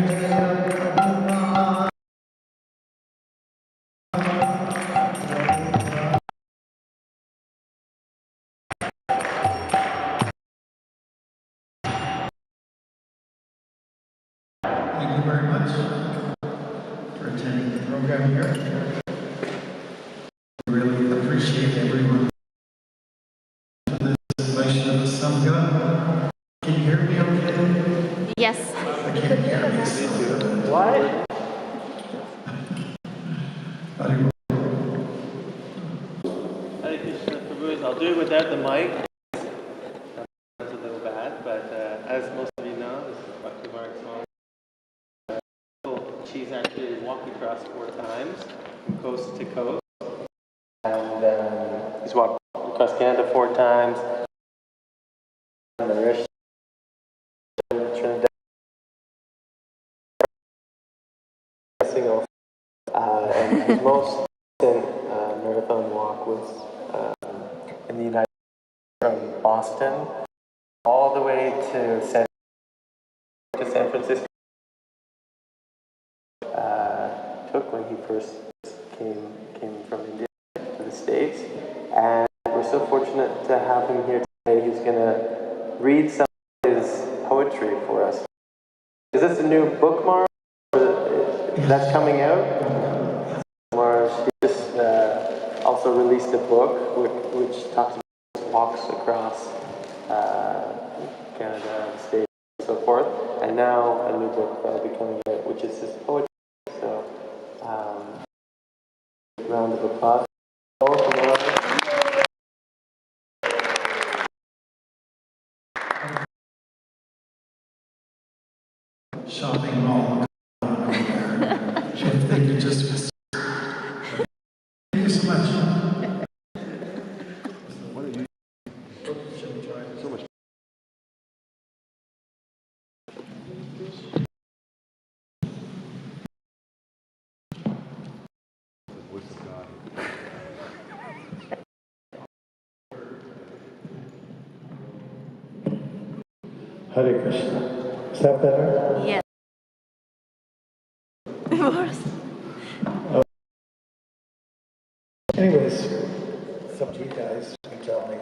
Thank you very much for attending the program here. Really appreciate everyone. This is Vaishnava Sanga. Can you hear me okay? Yes. I can't hear me. What? Hare Krishna Prabhu, I'll do it without the mic. That's a little bad, but as most of you know, this is Bhaktimarga Swami. She's actually walked across 4 times from coast to coast. And he's walked across Canada 4 times. And the rest Trinidad. Single. And his most recent marathon walk was in the United States from Boston all the way to San Francisco. Took when he first came from India to the States, and we're so fortunate to have him here today. He's going to read some of his poetry for us. Is this a new bookmark that's coming out? Or she just also released a book which talks about his walks across Canada, the States, and so forth, and now a new book that'll be coming out, which is his poetry. So, round of applause. Shopping mall over there. If they could just visit. Thank you so much. What are you? Should we try so much? Hare Krishna. Is that better? Yes. Anyways, it's up to you guys. You can tell me.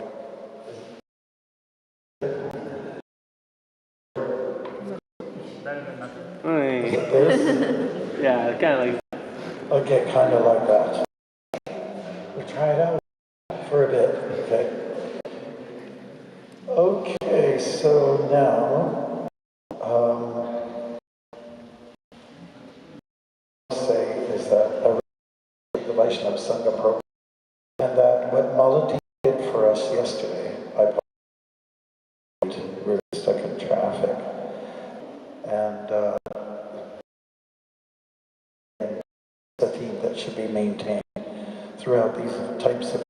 Yeah, kind of like. Okay, kind of like that. We'll try it out for a bit, okay? Okay, so now, say is that the Vaishnava Sanga program, and that what Malati did for us yesterday, I really stuck in traffic, and the team that should be maintained throughout these types of.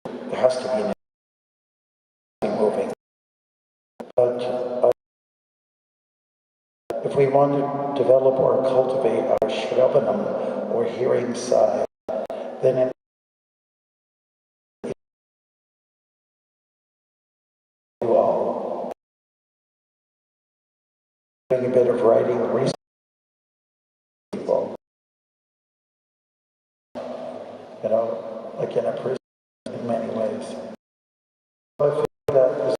There has to be an moving. But if we want to develop or cultivate our Shravanam or hearing side, then it you all doing a bit of writing research. People, you know, like in a prison in many ways. I feel that is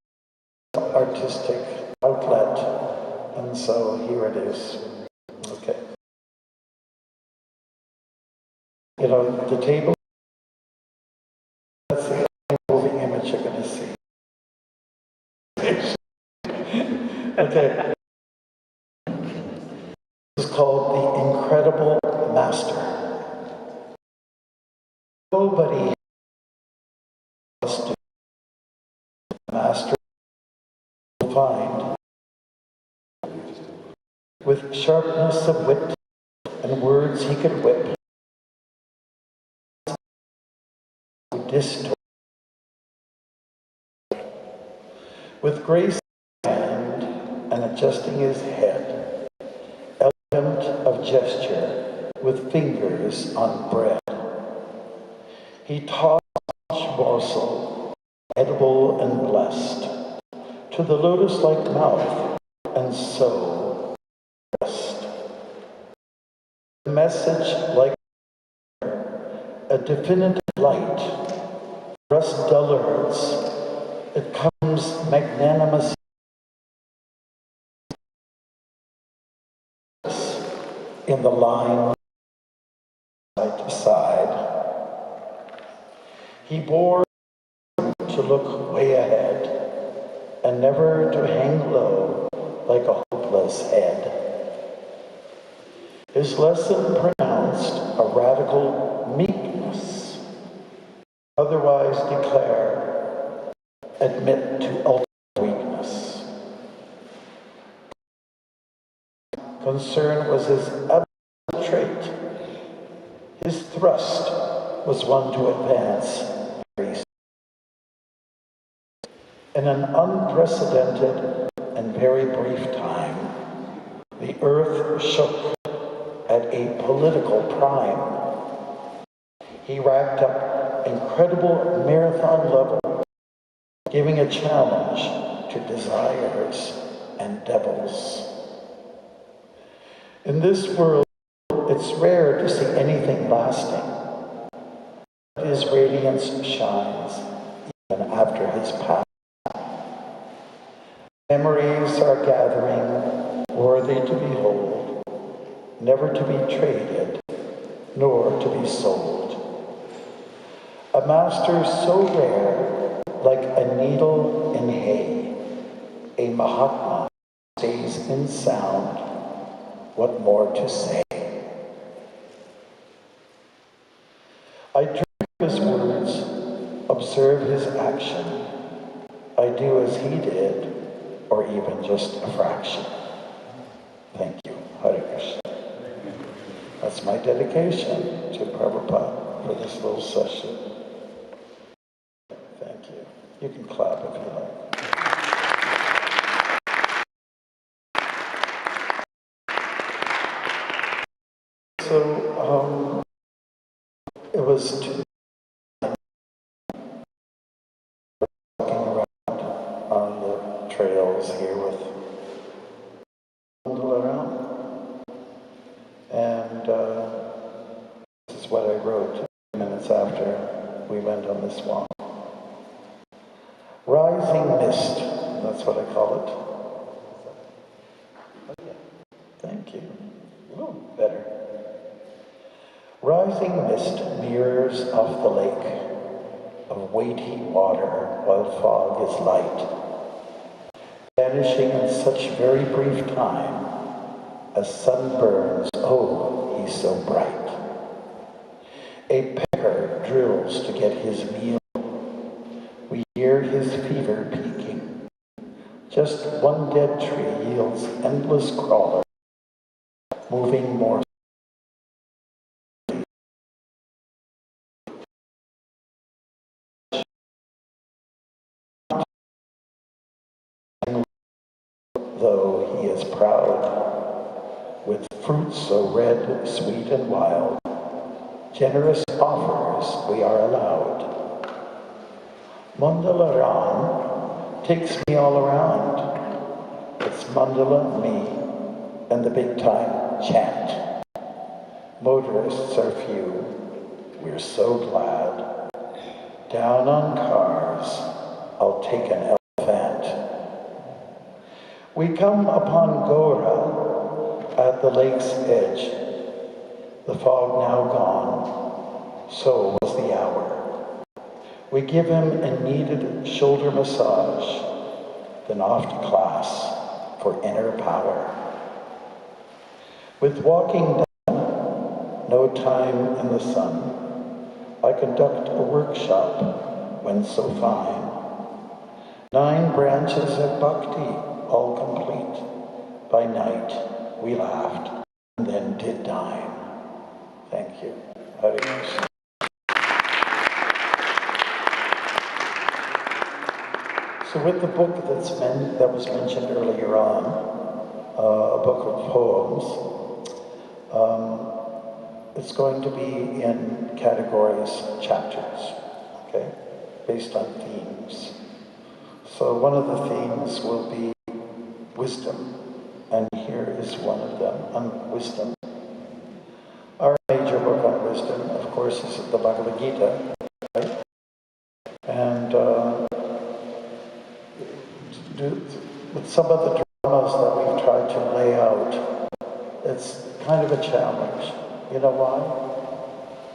an artistic outlet, and so here it is. Okay. You know, the table, that's the moving image you're going to see. Okay. This is called The Incredible Master. Nobody has to master will find with sharpness of wit and words he could whip. Distort with grace and adjusting his head, elegant of gesture with fingers on bread. He tossed each morsel, edible and blessed, to the lotus-like mouth and so rest. The message, like a definitive light, for us dullards, it comes magnanimous in the line side to side. He bore to look way ahead and never to hang low like a hopeless head. His lesson pronounced a radical meekness, otherwise declare, admit to ultimate weakness. Concern was his absolute trait. His thrust was one to advance. In an unprecedented and very brief time, the earth shook at a political prime. He racked up incredible marathon level, giving a challenge to desires and devils. In this world, it's rare to see anything lasting. His radiance shines even after his path. Memories are gathering, worthy to behold, never to be traded, nor to be sold. A master so rare, like a needle in hay, a Mahatma stays in sound. What more to say? I drink his words, observe his action. I do as he did, or even just a fraction. Thank you. Hare Krishna. That's my dedication to Prabhupada for this little session. Thank you. You can clap if you like. So, it was walking around on the trails here with people around, and this is what I wrote 2 minutes after we went on this walk. Rising mist, that's what I call it. Oh, yeah. Thank you. Ooh, better. Rising mist mirrors off the lake of weighty water while fog is light, vanishing in such very brief time as sun burns. Oh, he's so bright. A pecker drills to get his meal. We hear his fever peaking. Just one dead tree yields endless crawler, moving more though he is proud, with fruits so red, sweet, and wild. Generous offers we are allowed. Mandala Ram takes me all around. It's Mandala, me, and the big time chant. Motorists are few, we're so glad. Down on cars, I'll take an elephant. We come upon Gora at the lake's edge. The fog now gone, so was the hour. We give him a needed shoulder massage, then off to class for inner power. With walking done, no time in the sun, I conduct a workshop when so fine. 9 branches of bhakti, all complete. By night, we laughed and then did dine. Thank you. Hare Krishna. So with the book that was mentioned earlier on, a book of poems, it's going to be in categories, chapters, okay, based on themes. So one of the themes will be wisdom. and here is one of them, on wisdom. Our major book on wisdom, of course, is the Bhagavad Gita, right? And with some of the dramas that we've tried to lay out, it's kind of a challenge. You know why?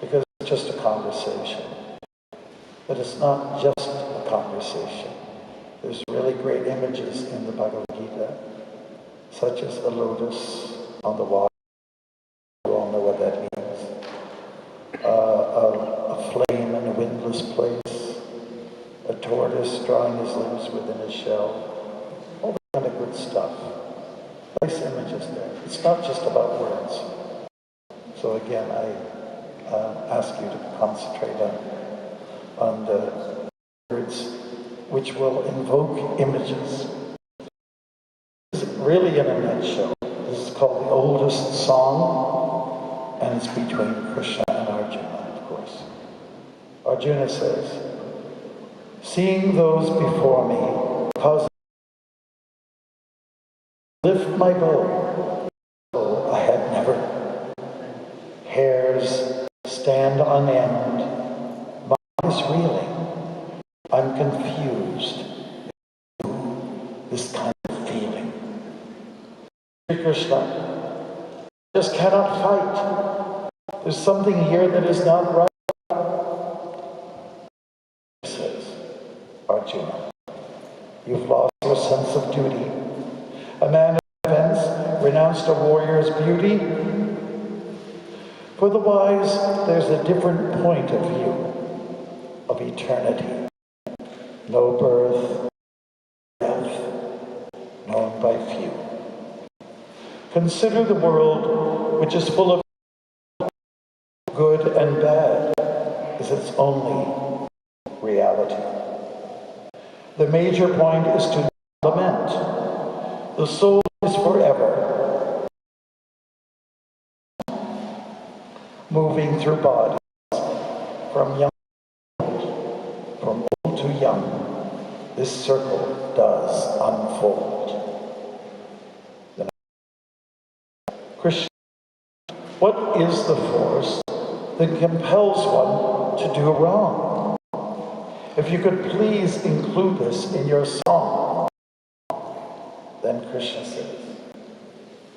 Because it's just a conversation. But it's not just a conversation. There's really great images in the Bhagavad Gita, such as a lotus on the water. You all know what that means. A flame in a windless place, a tortoise drawing his limbs within a shell, all that kind of good stuff. Nice images there. It's not just about words. So again, I ask you to concentrate on the words which will invoke images. This is really in a nutshell. This is called the oldest song, and it's between Krishna and Arjuna, of course. Arjuna says, seeing those before me, cause lift my bow, though I had never. Hairs stand on end, mine is reeling. I'm confused. This kind of feeling. Sri Krishna just cannot fight. There's something here that is not right. He says, Arjuna, you've lost your sense of duty. A man of defense renounced a warrior's beauty. For the wise, there's a different point of view of eternity. No birth, death, known by few. Consider the world, which is full of good and bad, is its only reality. The major point is to lament. The soul is forever moving through bodies, from young to old, from old to young. This circle does unfold. Krishna, what is the force that compels one to do wrong? If you could please include this in your song. Then Krishna says,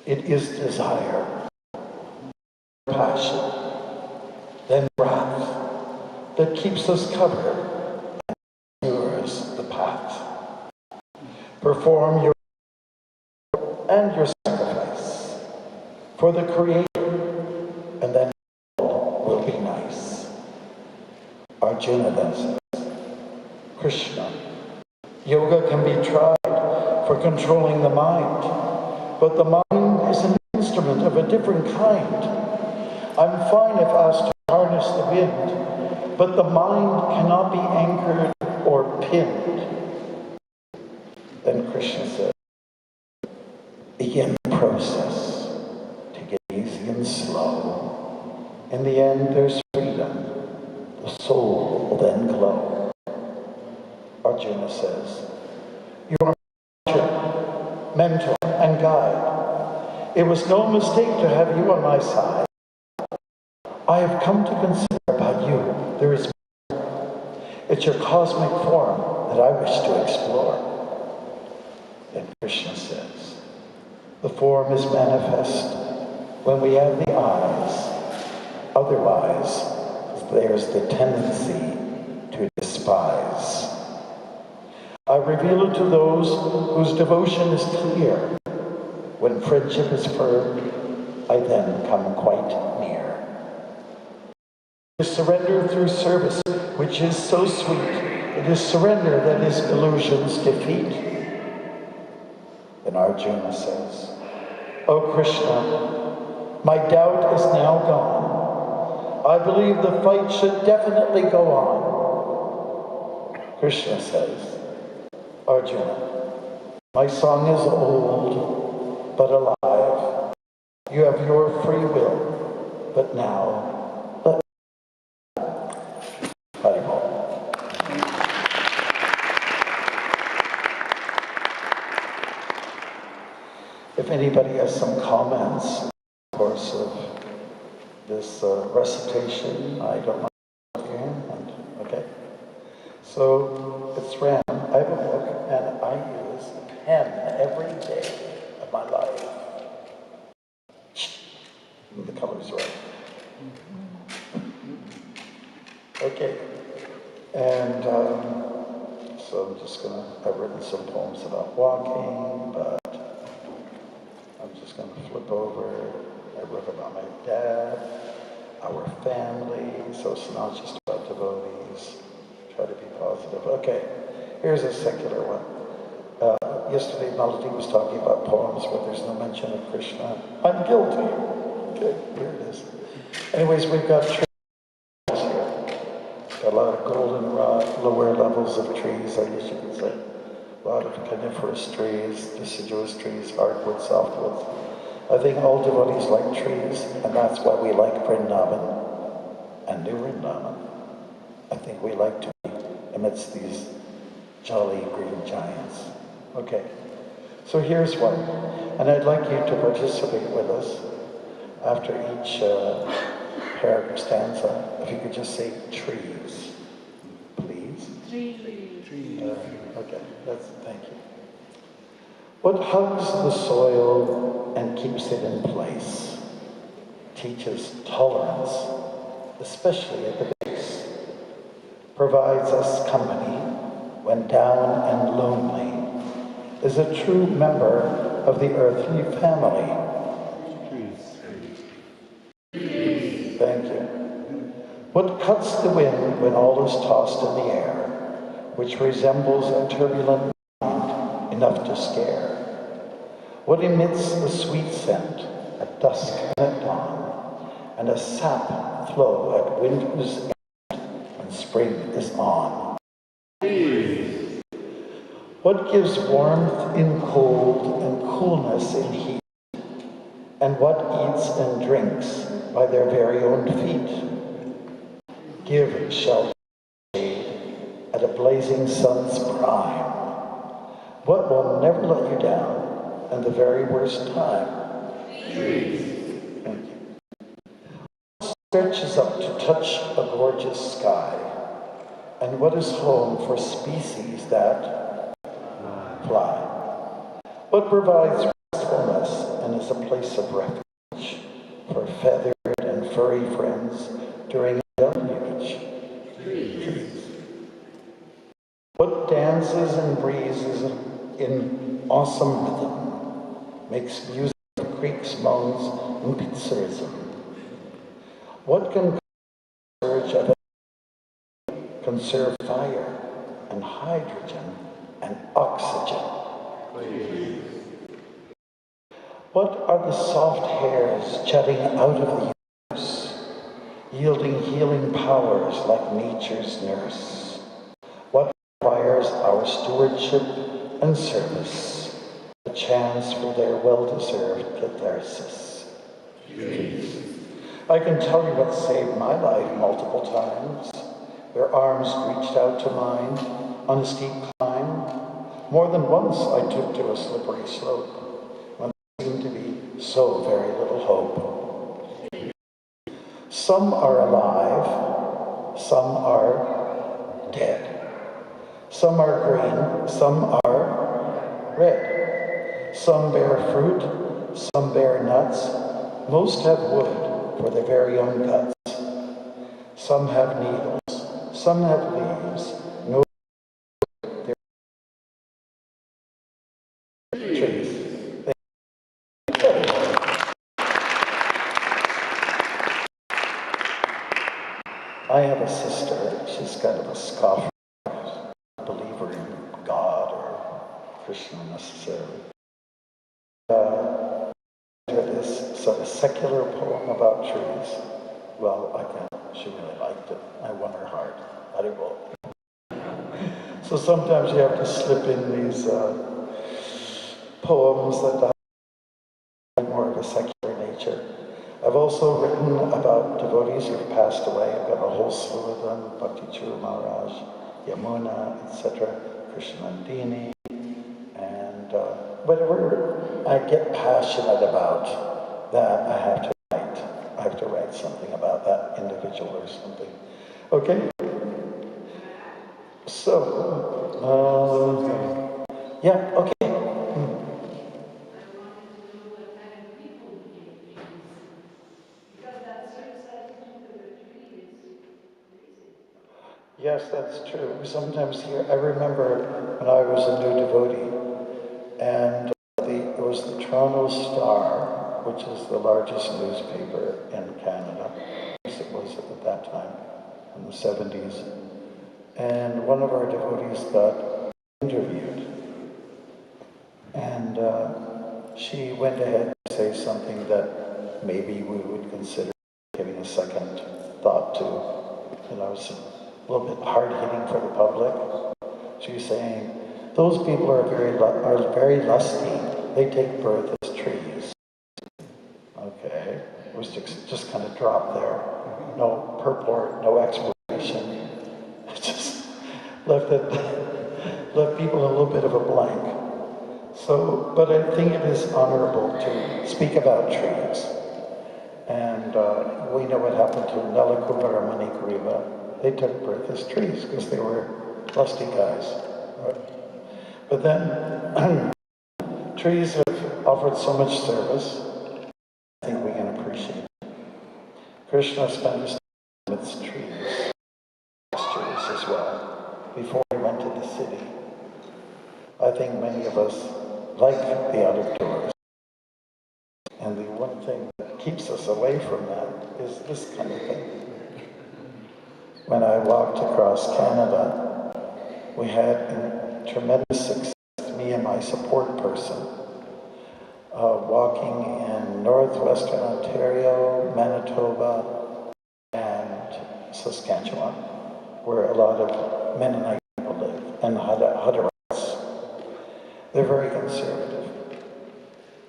it is desire, passion, then wrath that keeps us covered and obscures the path. Perform your and your sacrifice for the Creator, and then all will be nice. Arjuna then says, Krishna, yoga can be tried for controlling the mind, but the mind is an instrument of a different kind. I'm fine if asked to harness the wind, but the mind cannot be anchored or pinned. Then Krishna said, begin the process. Take it easy and slow. In the end, there's freedom. The soul will then glow. Arjuna says, you are mentor and guide. It was no mistake to have you on my side. I have come to consider about you. There is more. It's your cosmic form that I wish to explore. Then Krishna says, the form is manifest when we have the eyes. Otherwise, there's the tendency to despise. I reveal it to those whose devotion is clear. When friendship is firm, I then come quite near. It is surrender through service, which is so sweet. It is surrender that is illusion's defeat. Then Arjuna says, O Krishna, my doubt is now gone. I believe the fight should definitely go on. Krishna says, Arjuna, my song is old, but alive. You have your free will, but now, let Haribol. if anybody has some comments in the course of this recitation, I don't mind your hand. Okay? So it's random. I have a book and I use a pen every day of my life. The color's right. Okay. And so I'm just I've written some poems about walking, but I'm just going to flip over. I wrote about my dad, our family, so it's not just about devotees. Try to be positive. Okay, here's a secular one. Yesterday, Melody was talking about poems where there's no mention of Krishna. I'm guilty. Okay, here it is. Anyways, we've got trees here. Got a lot of goldenrod, lower levels of trees, I guess you could say. A lot of coniferous trees, deciduous trees, hardwood, softwoods. I think all devotees like trees, and that's why we like Vrindavan and New Vrindavan. I think we like to be amidst these jolly green giants. Okay, so here's one, and I'd like you to participate with us after each paragraph stanza. If you could just say trees, please. Trees. Okay, thank you. What hugs the soil and keeps it in place, teaches tolerance, especially at the base, provides us company when down and lonely, is a true member of the earthly family. Thank you. What cuts the wind when all is tossed in the air, which resembles a turbulent mind enough to scare? What emits a sweet scent at dusk and at dawn, and a sap flow at winter's end when spring is on? What gives warmth in cold and coolness in heat? And what eats and drinks by their very own feet? Give shelter at a blazing sun's prime. What will never let you down in the very worst time? Thank you. What stretches up to touch a gorgeous sky? And what is home for species that fly? What provides restfulness and is a place of refuge for feathered and furry friends during a deluge? Trees. What dances and breezes in awesome rhythm, makes music of creeks, moans, and pizzerism? What can conserve fire and hydrogen and oxygen? What are the soft hairs jutting out of the universe, yielding healing powers like nature's nurse? What requires our stewardship and service, a chance for their well-deserved catharsis? I can tell you what saved my life multiple times, where arms reached out to mine on a steep climb. More than once I took to a slippery slope when there seemed to be so very little hope. Some are alive, some are dead. Some are green, some are red. Some bear fruit, some bear nuts. Most have wood for their very own guts. Some have needles, some have leaves. No trees. I have a sister, she's kind of a scoffer, a believer in God or Krishna necessarily. This sort of secular poem about trees. Well, she really liked it. I won her heart. Haribol. So sometimes you have to slip in these poems that have more of a secular nature. I've also written about devotees who've passed away. I've got a whole slew of them: Bhaktimarga Maharaj, Yamuna, etc., Krishnandini, and whatever I get passionate about that, I have to write. I have to write something about that individual or something. Okay? So, yeah, okay. Yes, that's true. We sometimes hear, I remember when I was a new devotee, and it was the Toronto Star, which is the largest newspaper in Canada. Yes, it was at that time, in the 70s. And one of our devotees got interviewed. And she went ahead to say something that maybe we would consider giving a second thought to. You know, it's a little bit hard-hitting for the public. She was saying, those people are very lusty. They take birth as trees. Okay, it was just kind of dropped there. No purport, no explanation. It just left people a little bit of a blank. So, but I think it is honorable to speak about trees. And we know what happened to Nalakumara Manikariva. They took birth as trees because they were lusty guys. Right? But then, trees have offered so much service, I think we can appreciate it. Krishna spent his time with trees, pastures as well, before he went to the city. I think many of us like the out of doors. And the one thing that keeps us away from that is this kind of thing. When I walked across Canada, we had tremendous success, me and my support person, walking in northwestern Ontario, Manitoba, and Saskatchewan, where a lot of Mennonite people live, and Hutterites. They're very conservative.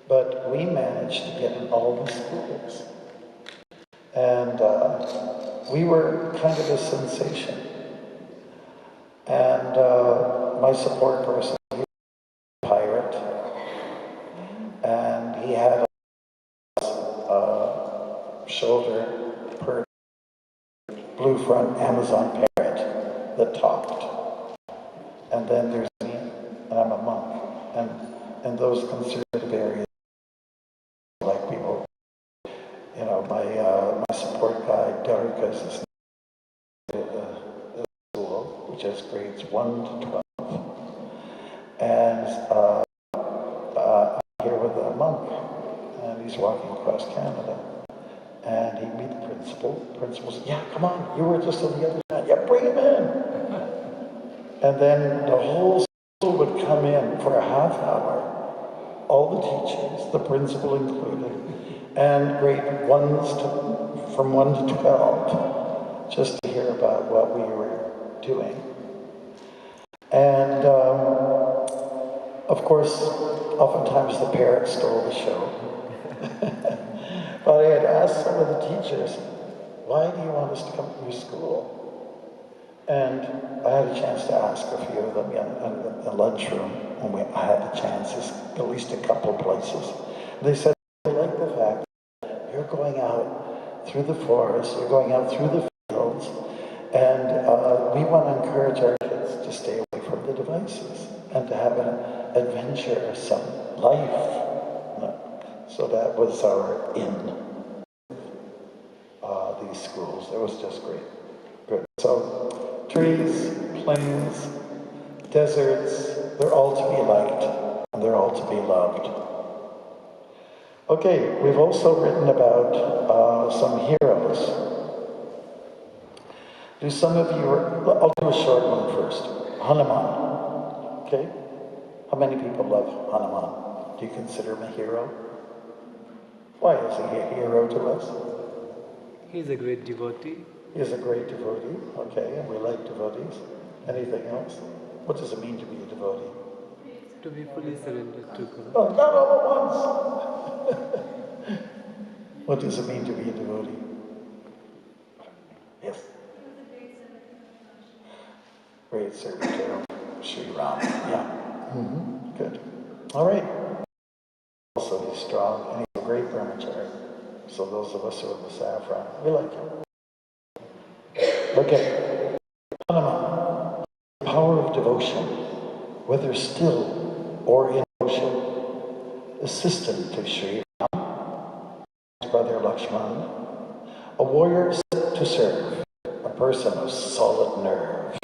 But we managed to get in all the schools. And we were kind of a sensation. And my support person, he was a pirate, and he had a shoulder per blue front Amazon parrot that talked. And then there's me, and I'm a monk. And in those conservative areas, like people, you know, my support guy, Derek, is the school, which has grades 1 to 12. And I'm here with a monk, and he's walking across Canada. And he meet the principal. The principal says, yeah, come on, you were just on the other side. Yeah, bring him in. And then the whole school would come in for a half hour. All the teachers, the principal included, and grade from 1 to 12, just to hear about what we were doing. And of course, oftentimes the parrot stole the show. But I had asked some of the teachers, why do you want us to come to your school? And I had a chance to ask a few of them in the lunchroom when I had the chances, at least a couple of places. They said, I like the fact that you're going out through the forest, you're going out through the fields, and we want to encourage our kids to stay away from the devices and to have an adventure, some life. So that was our these schools. It was just great. Good. So trees, plains, deserts, they're all to be liked and they're all to be loved. Okay, we've also written about some heroes. Do some of you, I'll do a short one first. Hanuman. Okay? How many people love Hanuman? Do you consider him a hero? Why is he a hero to us? He's a great devotee. He's a great devotee, okay, and we like devotees. Anything else? What does it mean to be a devotee? To be fully surrendered to God. Oh, not all at once! What does it mean to be a devotee? Yes? Great servitor, Sri Ram. Yeah. Good. All right. strong, and he's a great brahmachari. So those of us who are the saffron, we like him. Look at Hanuman, the power of devotion, whether still or in motion, assistant to Sri Ram, his brother Lakshman, a warrior set to serve, a person of solid nerve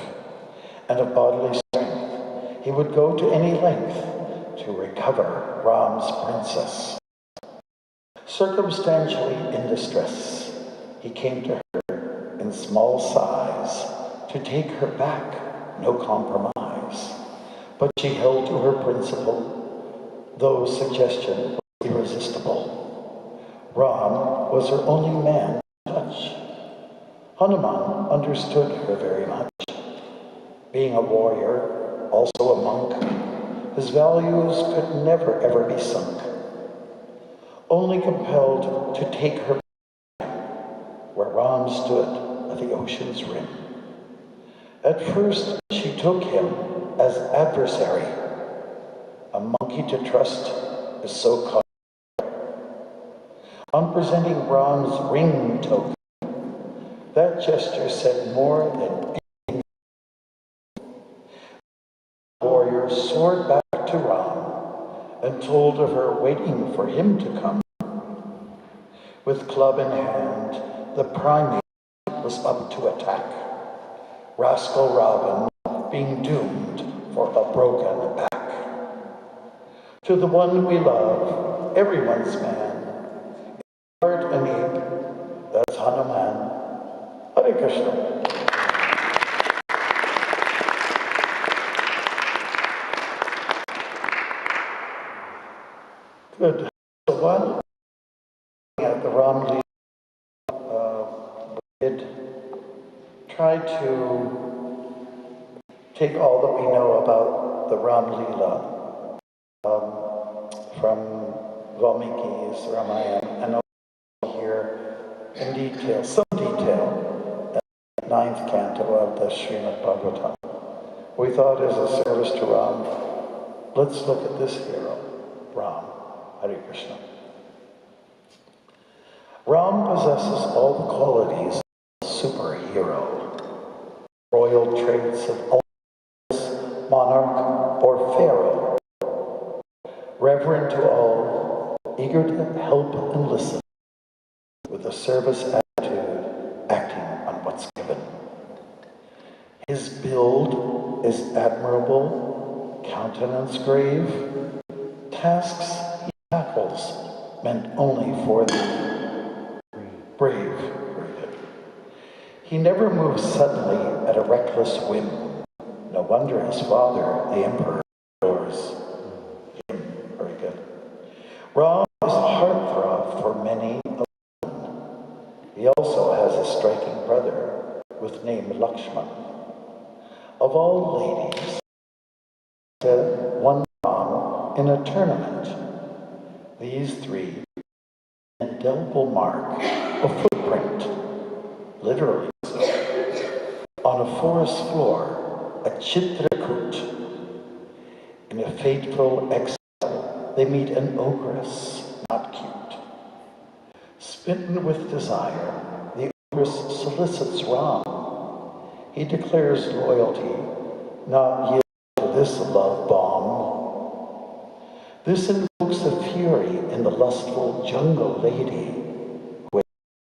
and of bodily strength. He would go to any length to recover Ram's princess. Circumstantially in distress, he came to her in small size to take her back, no compromise. But she held to her principle, though suggestion was irresistible. Ram was her only man to touch. Hanuman understood her very much. Being a warrior, also a monk, his values could never ever be sunk. Only compelled to take her where Ram stood at the ocean's rim. At first, she took him as adversary. A monkey to trust is so caught. On presenting Ram's ring token, that gesture said more than anything. The warrior soared back to Ram and told of her waiting for him to come. With club in hand, the primate was up to attack. Rascal Ravan being doomed for a broken back. To the one we love, everyone's man, heart and ape, that's Hanuman. Hare Krishna. Good. So while at the Ram we did try to take all that we know about the Ram Leela from Valmiki's Ramayana and also here in detail, some detail, in the 9th canto of the Srimad Bhagavatam. We thought as a service to Ram, let's look at this hero, Ram. Hare Krishna. Ram possesses all the qualities of a superhero, royal traits of almost monarch or pharaoh, reverent to all, eager to help and listen, with a service attitude, acting on what's given. His build is admirable, countenance grave, tasks he tackles meant only for the brave. He never moves suddenly at a reckless whim. No wonder his father, the emperor, adores him. Very good. Ram is a heartthrob for many a woman. He also has a striking brother with name Lakshman. Of all ladies, one Ram in a tournament. These three, an indelible mark, a footprint, literally so, on a forest floor, a Chitrakoot. In a fateful exile, they meet an ogress, not cute. Smitten with desire, the ogress solicits Ram. He declares loyalty, not yield to this love bomb. This invokes the fury in the lustful jungle lady, who is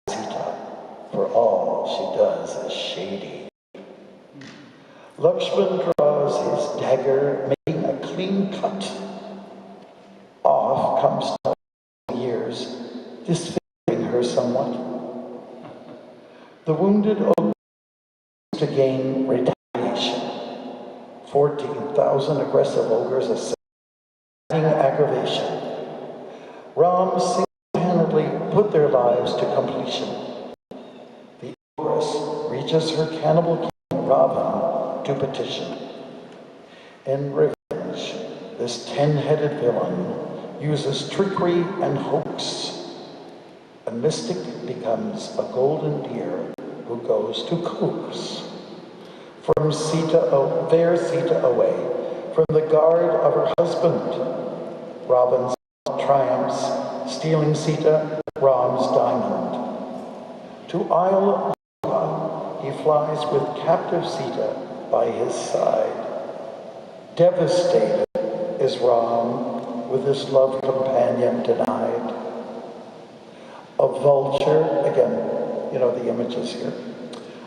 Sita, for all she does is shady. Lakshman draws his dagger, making a clean cut. Off comes 12 years, disfiguring her somewhat. The wounded ogre to gain retaliation. 14,000 aggressive ogres assail, adding aggravation. Ram single-handedly put their lives to completion. The ogress reaches her cannibal king Ravan to petition. In revenge, this 10-headed villain uses trickery and hoax. A mystic becomes a golden deer who goes to coax. From Sita, bear Sita away from the guard of her husband. Ravan triumphs stealing Sita, Ram's diamond. To Isle Lanka, he flies with captive Sita by his side. Devastated is Ram with his love companion denied. A vulture, again, you know the images here.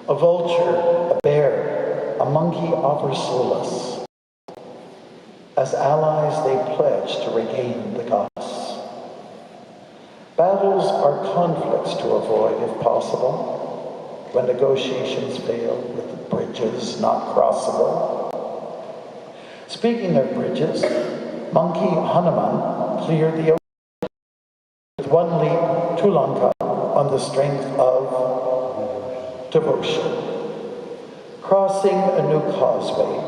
A vulture, a bear, a monkey offer solace. As allies they pledge to regain the goddess. Battles are conflicts to avoid if possible, when negotiations fail with bridges not crossable. Speaking of bridges, monkey Hanuman cleared the ocean with one leap to Lanka on the strength of devotion. Crossing a new causeway,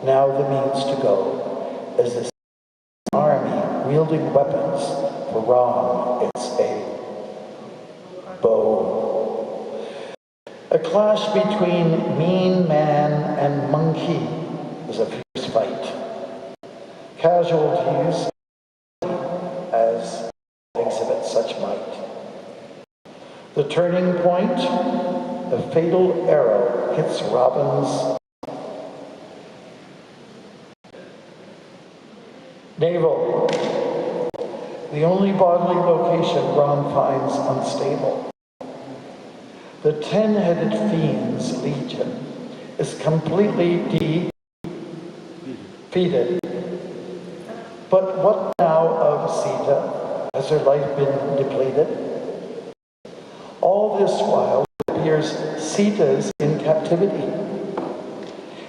now the means to go, as the army wielding weapons, for Ram it's a bow. A clash between mean man and monkey is a fierce fight. Casualties as exhibit such might. The turning point, the fatal arrow hits Robin's navel, the only bodily location Ram finds unstable. The 10-headed fiend's legion is completely defeated. But what now of Sita? Has her life been depleted? All this while it appears Sita's in captivity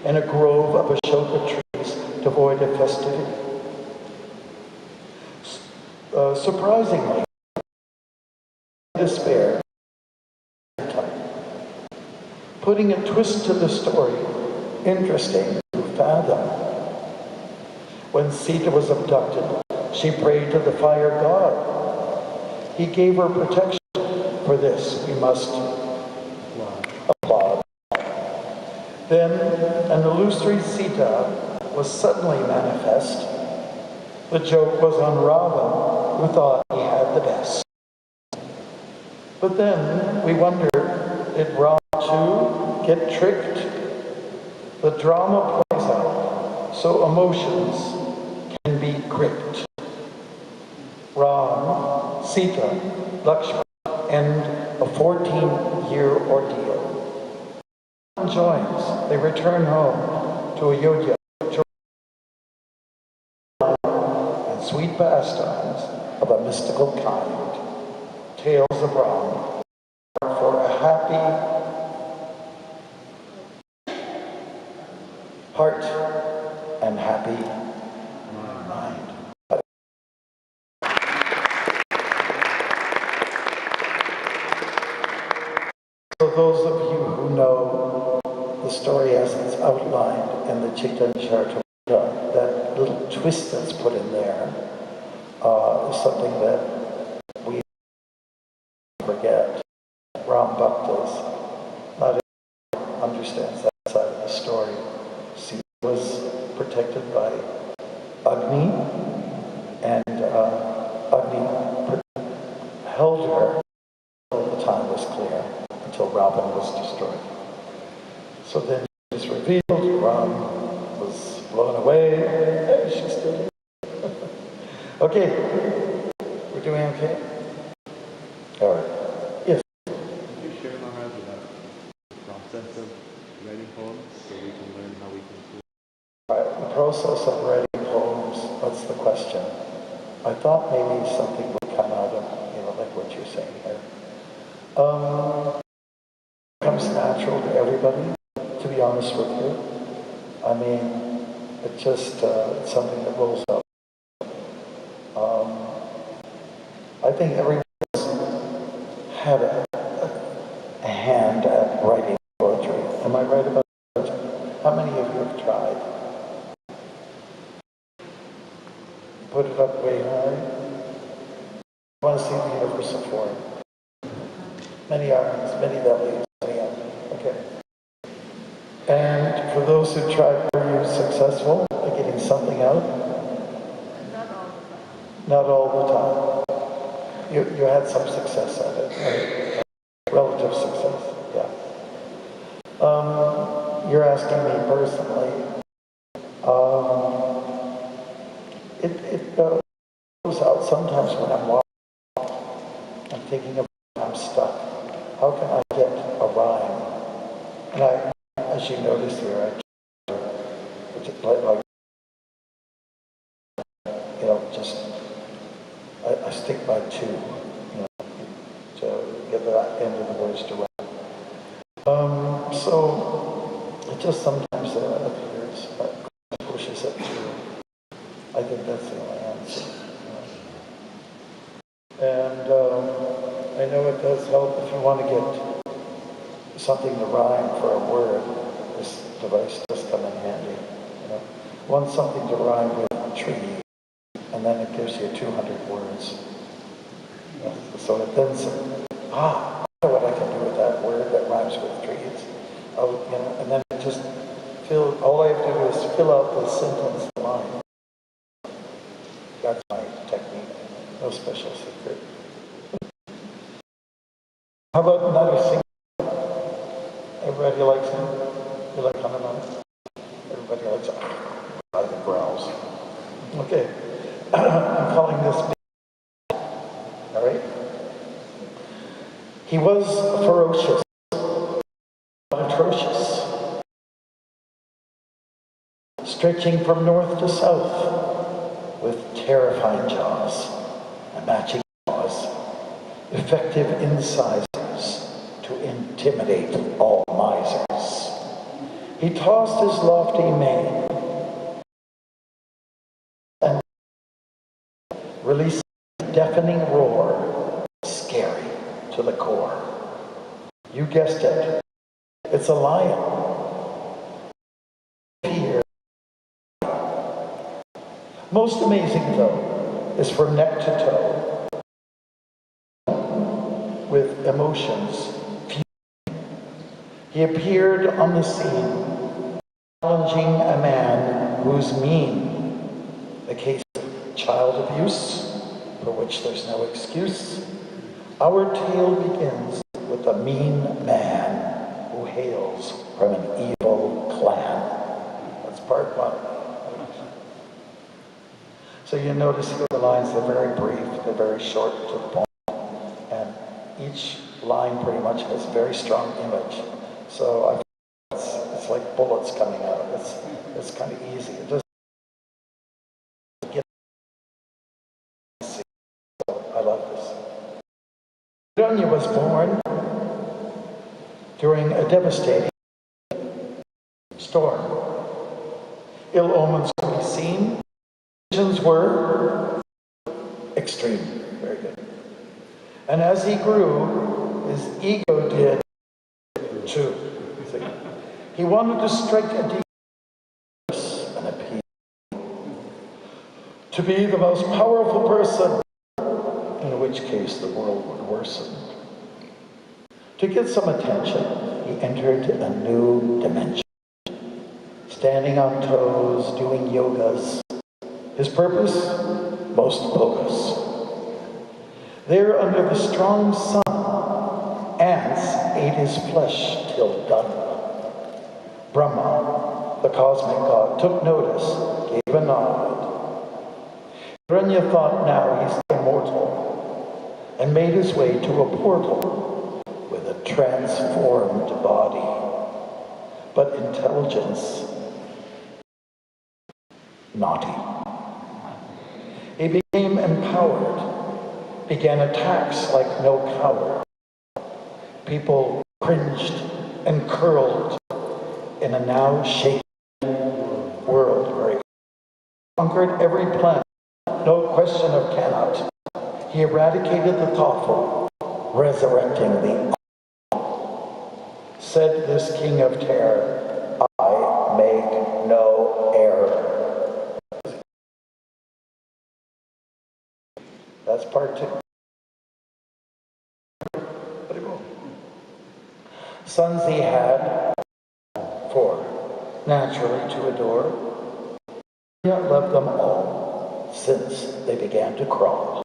in a grove of Ashoka trees devoid of festivity. Surprisingly, despair, putting a twist to the story, interesting to fathom. When Sita was abducted, she prayed to the fire god. He gave her protection. For this, we must applaud. Then an illusory Sita was suddenly manifest. The joke was on Ravan, who thought he had the best. But then we wonder, did Ram too get tricked? The drama plays out, so emotions can be gripped. Ram, Sita, Lakshmana end a 14-year ordeal. Joins, they return home to Ayodhya and sweet pastimes of a mystical kind. Tales of Ram for a happy heart and happy mind. For those of you who know the story as it's outlined in the Chaitanya Charitamrita, that little twist that's put in there is something that we forget. Ram Bhaktas, not everyone understands that side of the story. Sita was protected by Agni, and Agni held her until the time was clear, until Ravan was destroyed. So then it was revealed, Ram was blown away. Hey, she's still here. Okay, we're doing okay? All right. Yes? Could you share, Maharaj, about the process of writing poems so we can learn how we can do it? All right, the process of writing poems, what's the question? I thought maybe something would come out of, like what you're saying here. It comes natural to everybody, to be honest with you. I mean, it just, it's something that rolls up. I think everyone's had a hand at writing poetry. Am I right about that? How many of you have tried? Put it up way high. I want to see the universal form. Many arms, many bellies, many arms. Okay. And for those who tried, were you successful at getting something out? Not all the time. Not all the time. You had some success at it, right? Relative success, yeah. You're asking me personally. It goes out sometimes when I'm walking. I'm thinking about I'm stuck. How can I get a rhyme? And as you notice here, I stick by two, to get the end of the words to rhyme. So it just sometimes appears, pushes it through. I think that's the only answer. And I know it does help if you want to get something to rhyme for a word. This device does come in handy. Want something to rhyme with tree, and then it gives you 200 words. So it then says, I know what I can do with that word that rhymes with trees. And then it just all I have to do is fill out the sentence line. That's my technique. No special secret. How about another singer? Everybody likes him? You like Hanuman? Everybody likes the growls. Okay. I'm calling this. All right? He was ferocious, atrocious, stretching from north to south with terrifying jaws and matching claws, effective incisors to intimidate all misers. He tossed his lofty mane and released a deafening roar, scary to the core. You guessed it. It's a lion. Fear. Most amazing, though, is from neck to toe, with emotions. He appeared on the scene, challenging a man who's mean. The case of child abuse, for which there's no excuse. Our tale begins with a mean man who hails from an evil clan. That's part one. So you notice here the lines, they're very brief, they're very short to the point, and each line pretty much has a very strong image. So I think it's like bullets coming out. It's kind of easy. It doesn't get easy. So I love this. Dunya was born during a devastating storm. Ill omens could be seen. Visions were extreme. Very good. And as he grew, his ego did too. He wanted to strike a deep and appeal to be the most powerful person, in which case the world would worsen. To get some attention, he entered a new dimension, standing on toes, doing yogas. His purpose? Most bogus. There under the strong sun, ants ate his flesh till done. Brahma, the cosmic god, took notice, gave a nod. Hirunya thought now he's immortal, and made his way to a portal with a transformed body. But intelligence, naughty. He became empowered, began attacks like no coward. People cringed and curled in a now shaken world where he conquered every planet, no question of cannot. He eradicated the thoughtful, resurrecting the awful. Said this king of terror, I make no error. That's part two. Sons he had, 4, naturally to adore. Yet loved them all, since they began to crawl.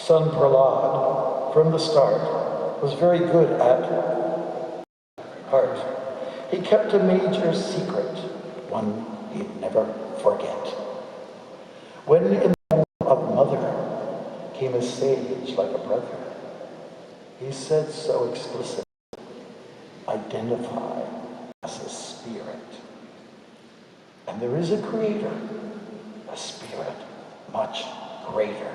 son Prahlad, from the start, was very good at art. He kept a major secret, one he'd never forget. When in the home of mother came a sage like a brother, he said so explicitly, identify as a spirit. And there is a creator, a spirit much greater.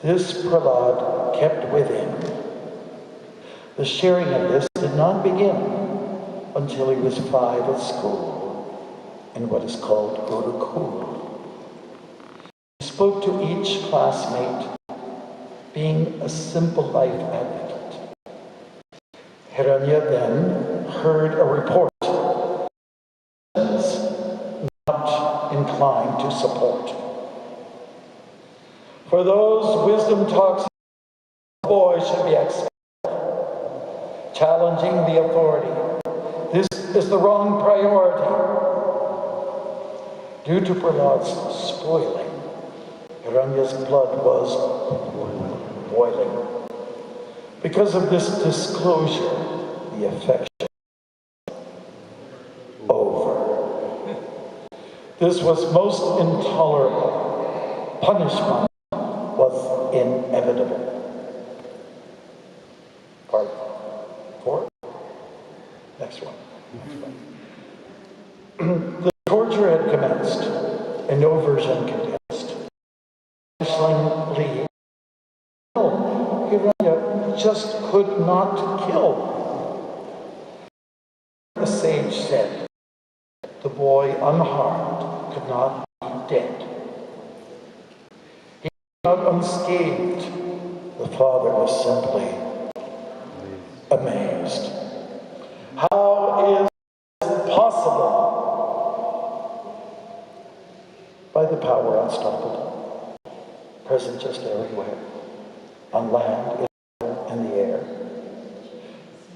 This Prahlad kept within. The sharing of this did not begin until he was 5 at school in what is called Gurukul. He spoke to each classmate, being a simple life advocate. Hiranya then heard a report not inclined to support. For those wisdom talks, the boy should be expelled, challenging the authority. This is the wrong priority. Due to Prahlad's spoiling, Hiranya's blood was boiling. Because of this disclosure, the affection over. This was most intolerable. Punishment was inevitable. Part 4? Next one. The torture had commenced, and no version condensed. Lee, Hiranya just could not kill. The sage said, the boy unharmed could not be dead. He was not unscathed. The father was simply amazed. How is it possible? By the power unstoppable, present just everywhere, on land, in the air.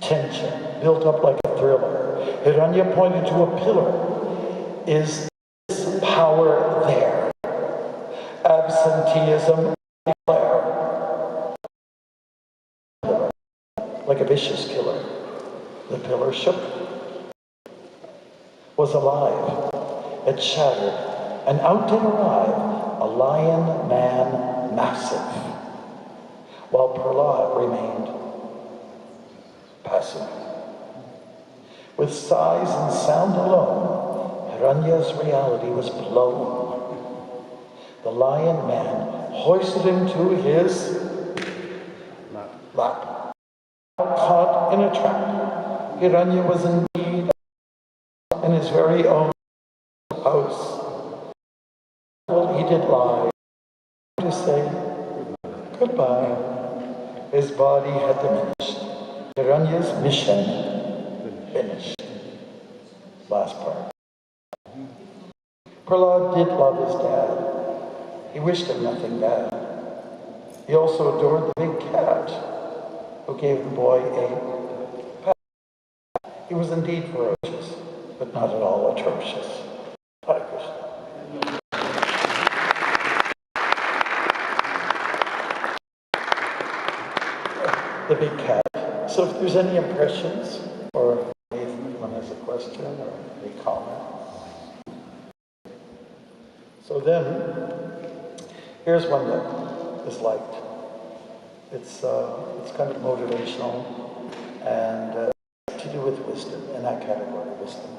Tension built up like a thriller. Hiranya pointed to a pillar. Is this power there? Absenteeism declare. Like a vicious killer. The pillar shook, was alive. It shattered, and out did arrive a lion man massive, while Prahlad remained passive. With size and sound alone, Hiranya's reality was blown. The lion man hoisted him to his lap. Caught in a trap, Hiranya was indeed in his very own house. Well, he did lie to say goodbye. His body had diminished. Hiranya's mission finished. Last part. Prahlad did love his dad. He wished him nothing bad. He also adored the big cat who gave the boy a pat. He was indeed ferocious, but not at all atrocious. Hare Krishna. The big cat. So if there's any impressions, or if anyone has a question or any comment. So then, here's one that is liked. It's kind of motivational and to do with wisdom, in that category, wisdom.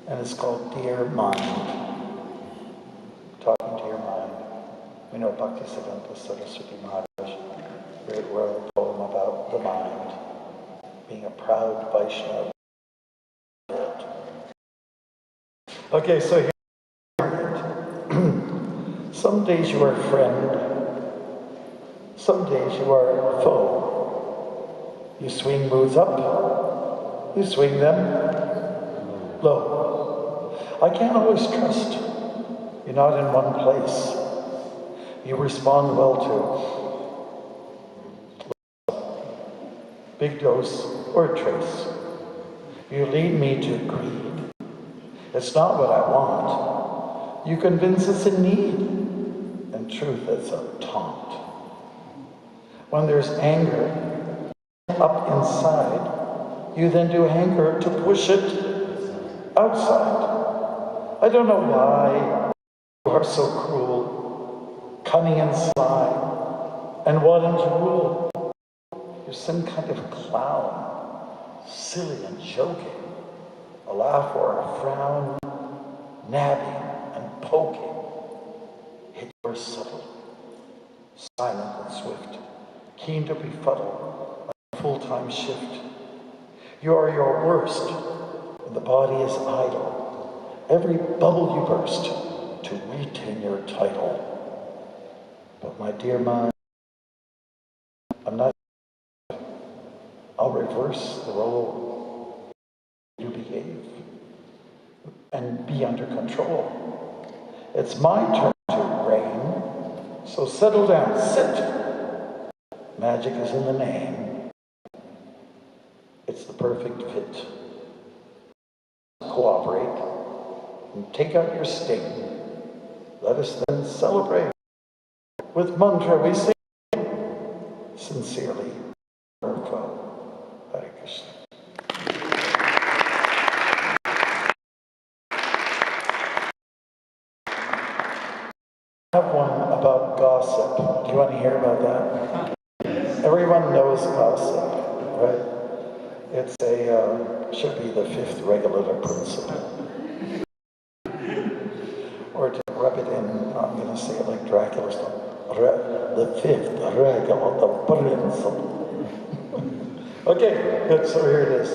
And it's called Dear Mind. Talking to your mind. We know Bhaktisiddhanta Saraswati Maharaj, great world poem about the mind, being a proud Vaishnava. Okay, so here. Some days you are friend, some days you are foe. You swing moods up, you swing them low. I can't always trust. You're not in one place. You respond well to big dose or trace. You lead me to greed. It's not what I want. You convince us in need. And truth is a taunt. When there's anger up inside, you then do anger to push it outside. I don't know why you are so cruel, coming inside and wanting to rule. You're some kind of clown, silly and joking, a laugh or a frown, nabbing and poking. Yet you are subtle, silent and swift, keen to befuddle a full-time shift. You are your worst when the body is idle. Every bubble you burst to retain your title. But my dear mind, I'm not. I'll reverse the role you behave and be under control. It's my turn to reign, so settle down, sit. Magic is in the name. It's the perfect fit. Cooperate and take out your sting. Let us then celebrate. With mantra we sing. Sincerely, Urfa. Hare Krishna. I have one about gossip. Do you want to hear about that? Everyone knows gossip, right? It's should be the fifth regulative principle. Or to rub it in, I'm going to say it like Dracula's, the fifth regulative principle. Okay, good, so here it is.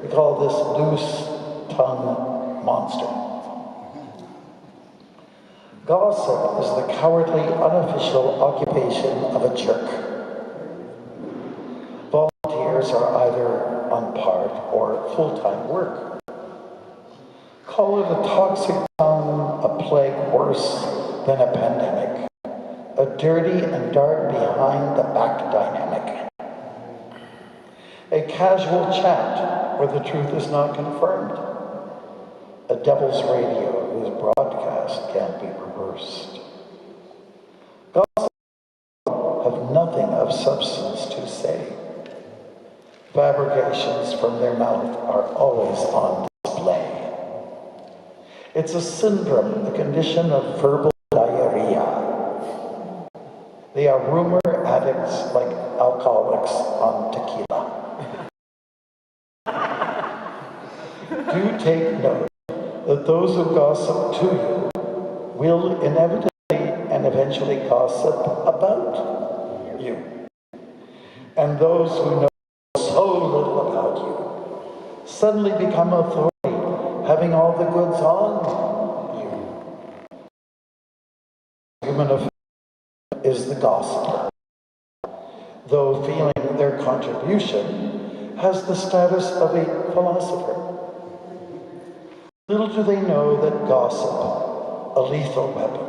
We call this loose tongue monster. Gossip is the cowardly, unofficial occupation of a jerk. Volunteers are either on part or full-time work. Call it a toxic tongue, a plague worse than a pandemic, a dirty and dark behind the back dynamic, a casual chat where the truth is not confirmed, a devil's radio whose broadcast can't be reversed. Gossip have nothing of substance to say. Fabrications from their mouth are always on display. It's a syndrome, a condition of verbal diarrhea. They are rumor addicts like alcoholics on tequila. Do take note that those who gossip to you will inevitably and eventually gossip about you. And those who know so little about you suddenly become authority, having all the goods on you. Human affair is the gossiper, though feeling their contribution has the status of a philosopher. Little do they know that gossip, a lethal weapon,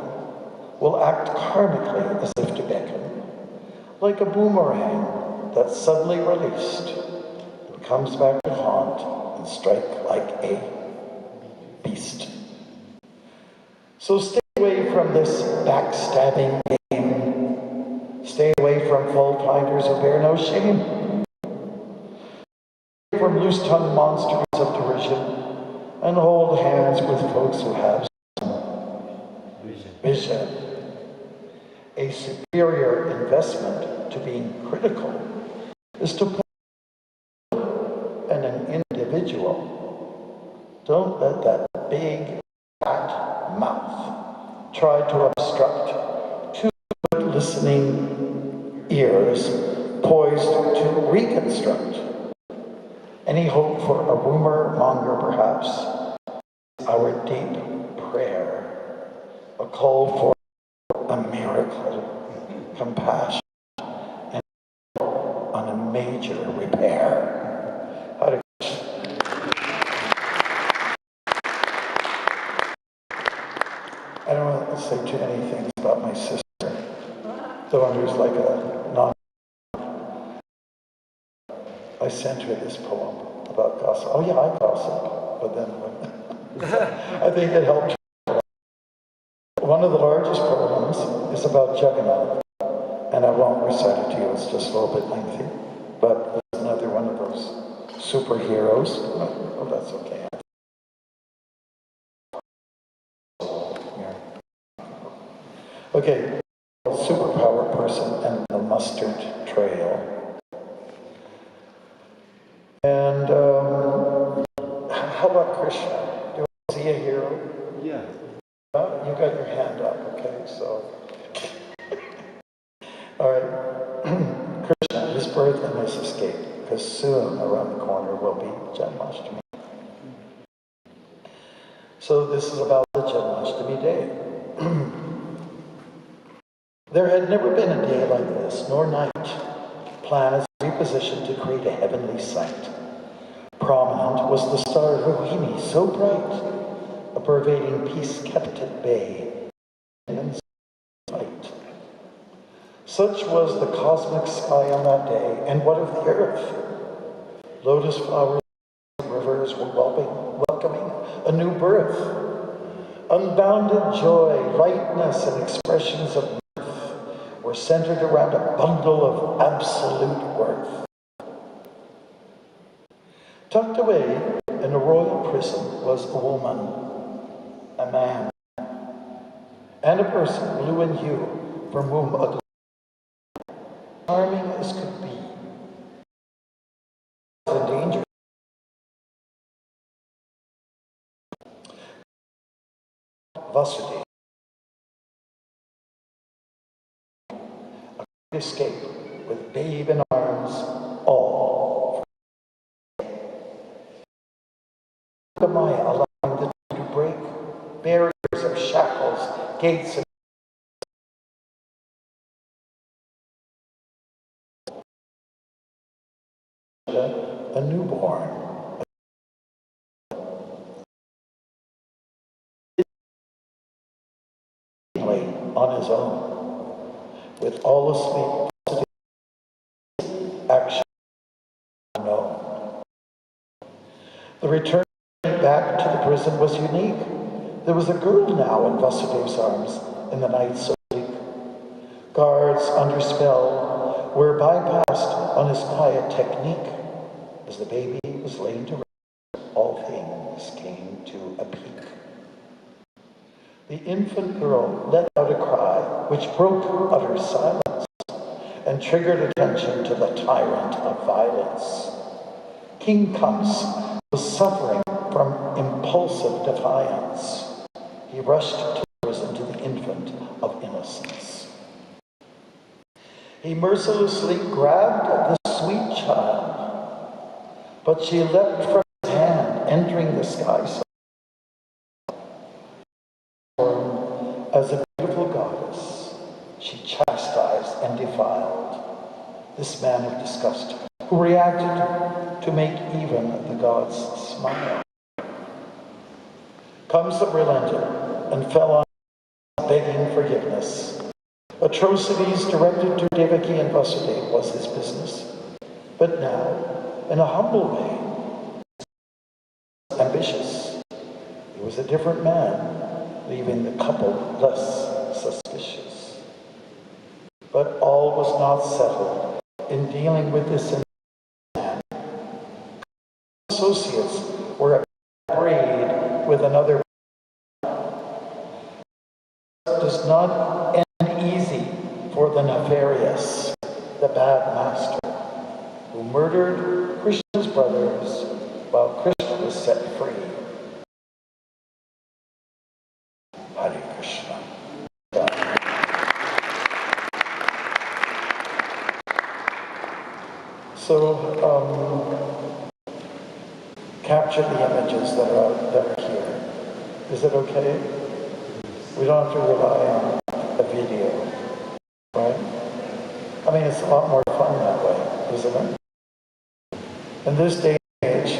will act karmically as if to beckon, like a boomerang that's suddenly released and comes back to haunt and strike like a beast. So stay away from this backstabbing game. Stay away from fault-finders who bear no shame. Stay from loose-tongued monsters of derision, and hold hands with folks who have vision. A superior investment to being critical is to put in an individual. Don't let that big fat mouth try to obstruct two good listening ears poised to reconstruct. Any hope for a rumor monger, perhaps, our deep prayer, a call for a miracle, compassion, and on a major repair. Hare Krishna. I don't want to say too many things about my sister, the one who's like a non. I sent her this poem about gossip. Oh yeah, I gossip, but then I think it helped. One of the largest poems is about Jagannath and And I won't recite it to you, it's just a little bit lengthy. But it's another one of those superheroes. Oh, that's okay. Okay, superpower person and the mustard trail. And how about Krishna? Do you see a hero? Yeah. You got your hand up, okay, so. All right, Krishna, his birth and his escape, because soon around the corner will be Janmashtami. So this is about the Janmashtami day. There had never been a day like this, nor night. Planets repositioned to create a heavenly sight. Prominent was the star Rohini, so bright, a pervading peace kept at bay in sight. Such was the cosmic sky on that day, and what of the earth? Lotus flowers and rivers were welcoming a new birth. Unbounded joy, lightness, and expressions of were centered around a bundle of absolute worth. Tucked away in a royal prison was a woman, a man, and a person, blue in hue, from whom a charming as could be, was in danger. Vasudeva, escape with babe in arms, all. The Maya allowing the two to break barriers of shackles, gates, and a newborn. On his own, with all asleep, action unknown. The return back to the prison was unique. There was a girl now in Vasudev's arms in the night so bleak. Guards under spell were bypassed on his quiet technique. As the baby was laid to rest, all things came to a peak. The infant girl let out a cry which broke utter silence and triggered attention to the tyrant of violence. King Kamsa was suffering from impulsive defiance. He rushed to prison to the infant of innocence. He mercilessly grabbed the sweet child, but she leapt from his hand, entering the sky as a beautiful goddess. She chastised and defiled this man of disgust, who reacted to make even the gods smile. Kamsa relented and fell on begging forgiveness. Atrocities directed to Devaki and Vasudeva was his business. But now, in a humble way, ambitious, he was a different man, leaving the couple less suspicious. But all was not settled in dealing with this man. Associates were agreed with another. It does not end easy for the nefarious, the bad master, who murdered Krishna's brothers while Krishna was set free. Hare Krishna. So, capture the images that are here. Is it okay? We don't have to rely on a video, right? I mean, it's a lot more fun that way, isn't it? In this day and age,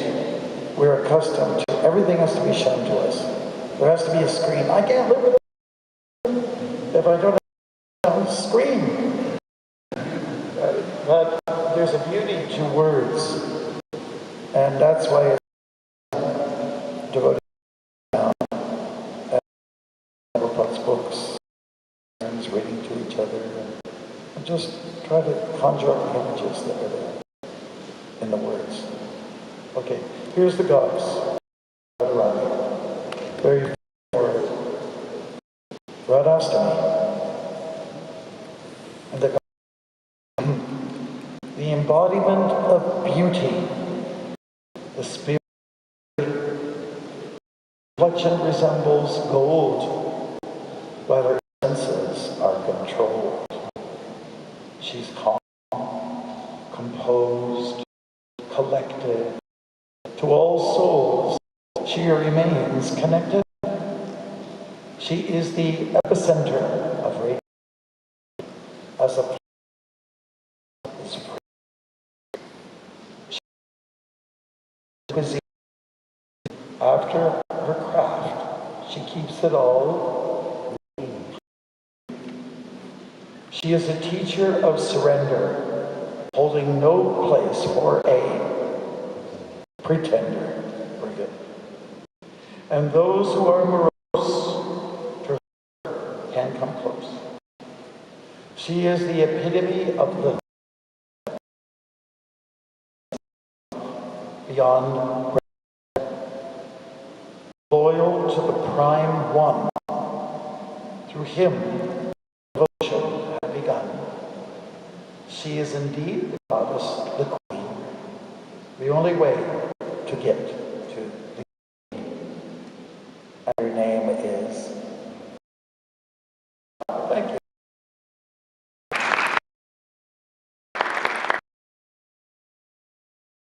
we're accustomed to everything has to be shown to us. There has to be a screen. I can't live with it if I don't have a screen. But there's a beauty to words, and that's why it's devoted now. And Prabhupada's books, friends reading to each other, and just try to conjure up the images that are there in the words. Okay, here's the goddess. Radharani. Very word. Radhastami. And the embodiment of beauty. The spirit reflection resembles gold, while her senses are controlled. She's calm, composed, collected. To all souls, she remains connected. She is the epicenter of radiance. As a is free. She is busy. After her craft, she keeps it all clean. She is a teacher of surrender, holding no place for a pretender. Forget. And those who are morose to her can come close. She is the epitome of the beyond, loyal to the prime one. Through him, devotion had begun. She is indeed the goddess, the queen, the only way to get to the queen. And her name is. Thank you.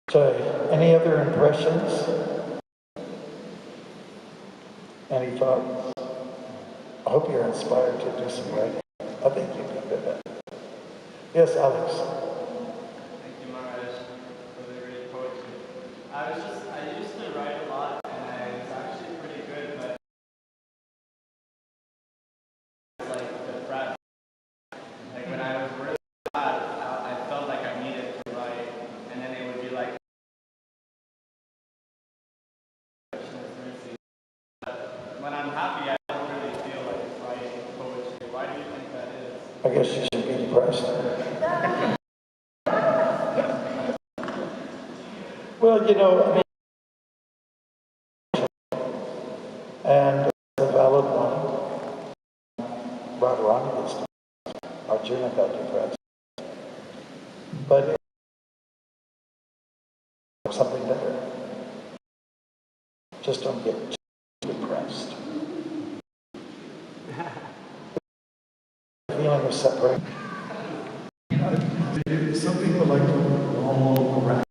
So, any other impressions? Any thoughts? I hope you're inspired to do some writing. I think you can do that. Yes, Alex. Thank you, Maharaj, for the great poetry. I used to write a lot, and it's actually pretty good, but it's like depressed. Like when I was really sad, I felt like I needed to write, and then it would be like, when I'm happy, I don't really feel like writing poetry. Why do you think that is? I guess you should be depressed. Well, you know, I mean, and it's a valid one. Radharani is depressed. Arjuna got depressed. But it's something better. Just don't get depressed. Feeling of separation. Some people like to roll around.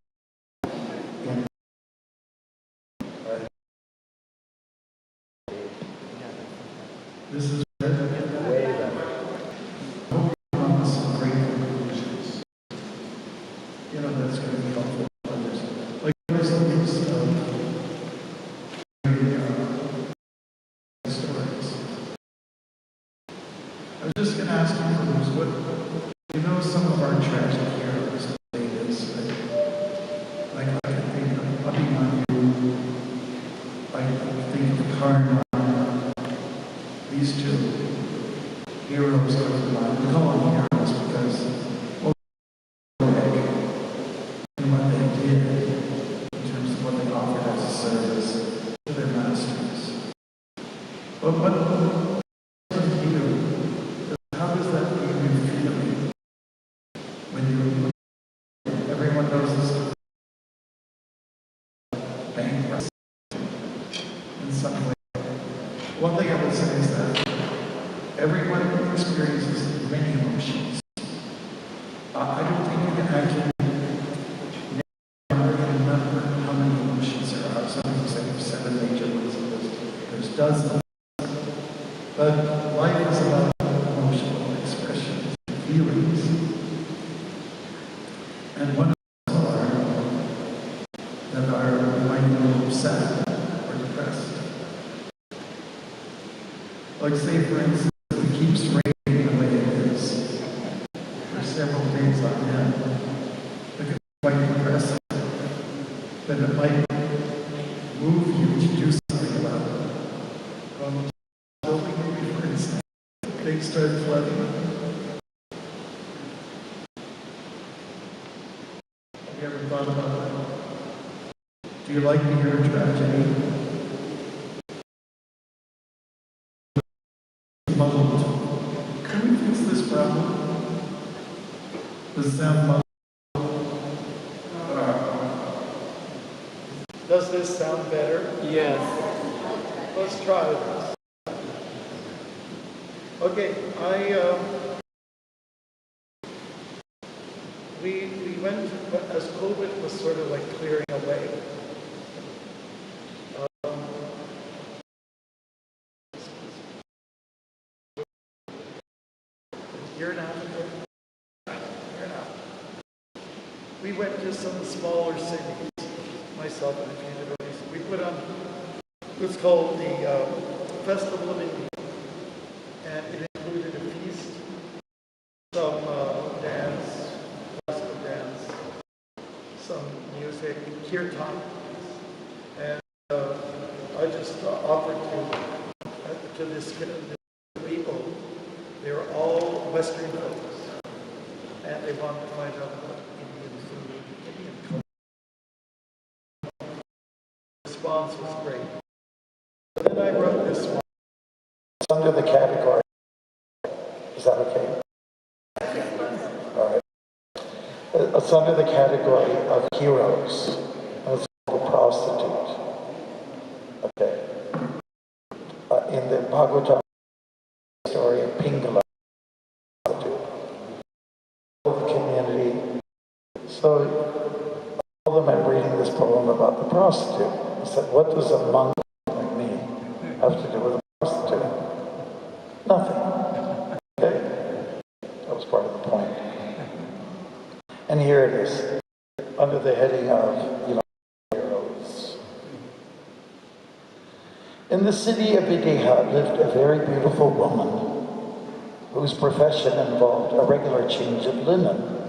This is way better. I hope you come to some great conclusions. You know, that's going to be helpful for others. Like, there's these stories. I was just going to ask you, what, you know, some of our tragic heroes is like I can think of Bhaktimarga, I can think of Karna. These two heroes come to mind. We call them heroes because and what they did in terms of what they offered as a service to their masters. But what does you? How does that make you feel when you? Everyone knows this. Bankrupt in some way. One thing I would say is that everyone experiences many emotions. I don't think you can actually remember how many emotions there are. Some people say there's 7 major ones, there's dozens. But life is about emotional expressions, feelings. And one of those are that are might be sad or depressed. Like, say, for instance, it keeps raining the way it is for several days on end. It can be quite depressing, but it might move you to do something about it. Building movie, for instance, they start flooding. you ever thought about that? Do you like to hear a tragedy? Muddled. Can we fix this problem? Does it sound muddled? Does this sound better? Yes. Let's try this. Okay, we went, as COVID was sort of like clearing away. Year and a half ago. Year and a half. We went to some smaller cities, myself and a few devotees. We put on what's called the Festival of India, and it included a feast, some dance, classical dance, some music, kirtan, and I just offered to this people. They were all Western folks, and they wanted to find out about Indian food, Indian culture. The response was great. And then I wrote this one. It's under the category. Is that okay? All right. It's under the category of heroes. And it's called a prostitute. Okay. In the Bhagavatam story of Pingala, the community. So I told them I'm reading this poem about the prostitute. I said, what does a monk like me have to do with a prostitute? Nothing. Okay? That was part of the point. And here it is, under the heading of, heroes. In the city of Videha lived a very beautiful woman whose profession involved a regular change of linen.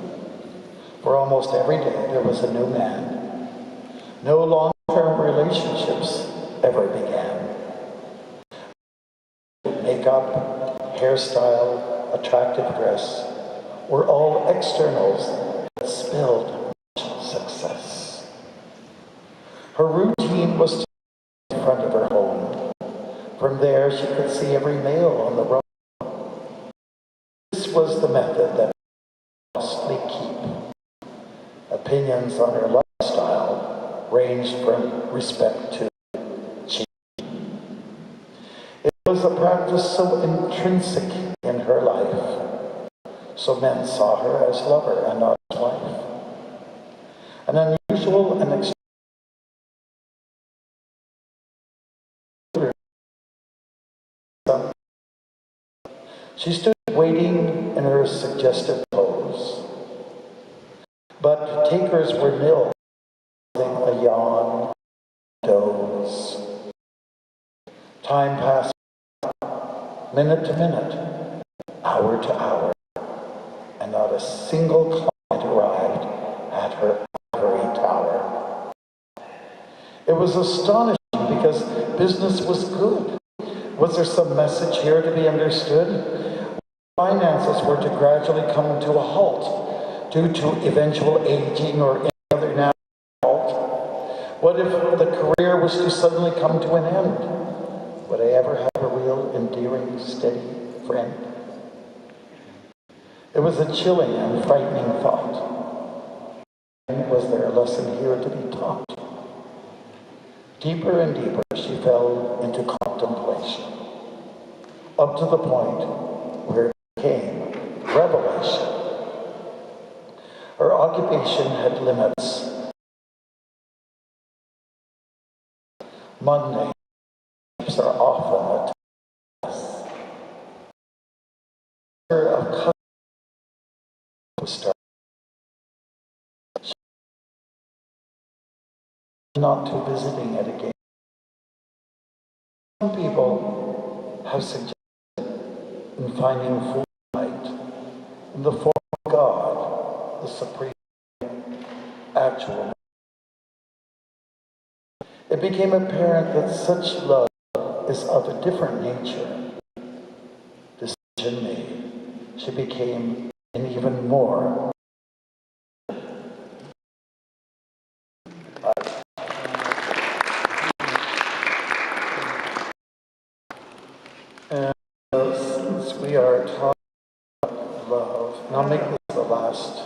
For almost every day there was a new man. No long-term relationships ever began. Makeup, hairstyle, attractive dress were all externals that spelled much success. Her routine was to be in front of her home. From there she could see every male on the road. This was the method that mostly keep. Opinions on her lifestyle ranged from respect to cheating. It was a practice so intrinsic in her life, so men saw her as lover and not as wife. An unusual and extraordinary. She stood waiting in her suggestive pose, but takers were nil, a yawn, doze. Time passed, minute to minute, hour to hour, and not a single client arrived at her ivory tower. It was astonishing because business was good. Was there some message here to be understood? Finances were to gradually come to a halt due to eventual aging or any other natural halt. What if the career was to suddenly come to an end? Would I ever have a real, endearing, steady friend? It was a chilling and frightening thought. Was there a lesson here to be taught? Deeper and deeper she fell into contemplation, up to the point where it became revelation. Her occupation had limits. Mundane are often a task. Of custom to start. Not to visiting it again. Some people have suggested in finding full light in the form of God, the supreme actual. It became apparent that such love is of a different nature. Decision made, she became an even more are talking about love. And I'll make this the last.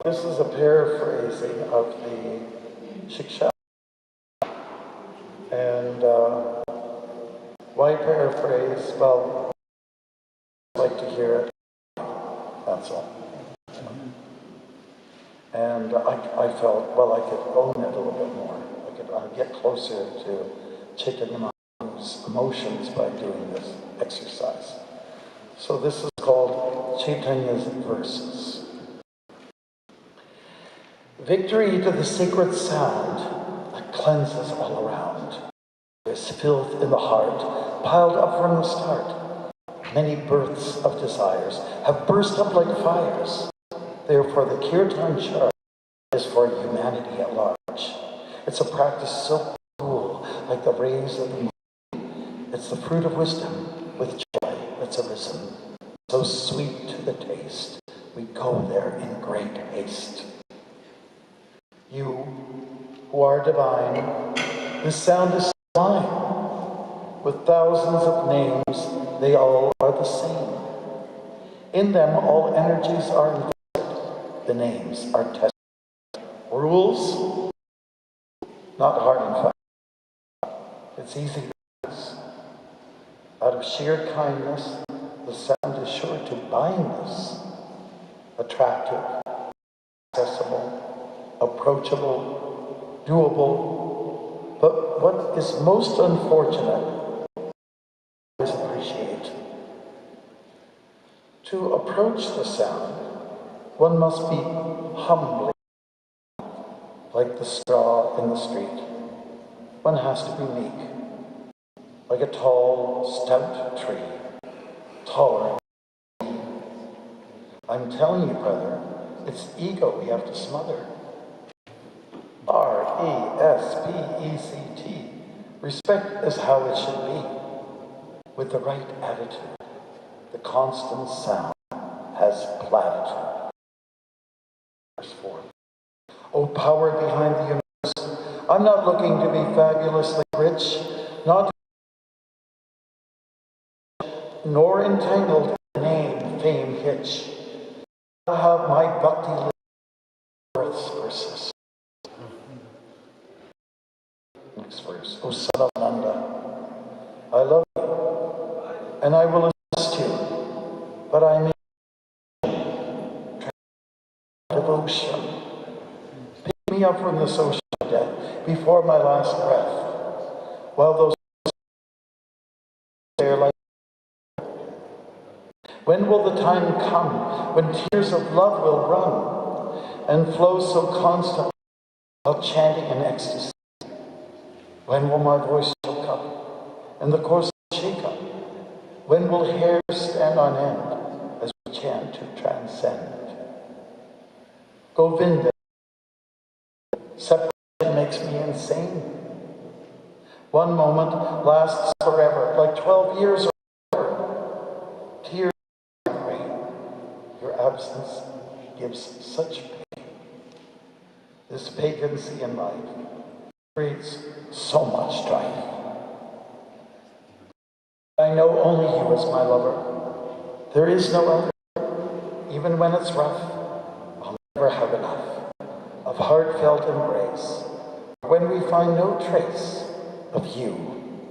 This is a paraphrasing of the Shiksha. And why paraphrase? Well, I like to hear it. That's all. And I felt, well, I could own it a little bit more. I'd get closer to Chaitanya's emotions by doing this exercise. So this is called Chaitanya's verses. Victory to the sacred sound that cleanses all around. There's filth in the heart, piled up from the start. Many births of desires have burst up like fires. Therefore, the kirtan charge is for humanity at large. It's a practice so cool, like the rays of the moon. It's the fruit of wisdom with joy that's arisen. So sweet to the taste, we go there in great haste. You who are divine, this sound is divine. With thousands of names, they all are the same. In them, all energies are invested. The names are tested. Rules, not hard and fast. It's easy to use. Out of sheer kindness, the sound is sure to bind us. Attractive, accessible, approachable, doable. But what is most unfortunate is appreciate. To approach the sound, one must be humbly, like the straw in the street. One has to be meek, like a tall, stout tree, taller. I'm telling you, brother, it's ego we have to smother. R-E-S-P-E-C-T. Respect is how it should be. With the right attitude, the constant sound has platitude. Verse 4. O power behind the universe, I'm not looking to be fabulously rich, not nor entangled in name, fame, hitch. I have my bhakti births verses. Next verse. O son of Nanda, I love you, and I will assist you, but I mean devotion. Pick me up from this ocean of death before my last breath, while those are like. When will the time come when tears of love will run and flow so constantly while chanting in ecstasy? When will my voice choke up and the course shake up? When will hair stand on end as we chant to transcend? Govinda, separation makes me insane. One moment lasts forever, like 12 years or more. Tears like rain. Your absence gives such pain. This vacancy in life creates so much strife. I know only you as my lover. There is no other. Even when it's rough, I'll never have enough of heartfelt embrace. When we find no trace of you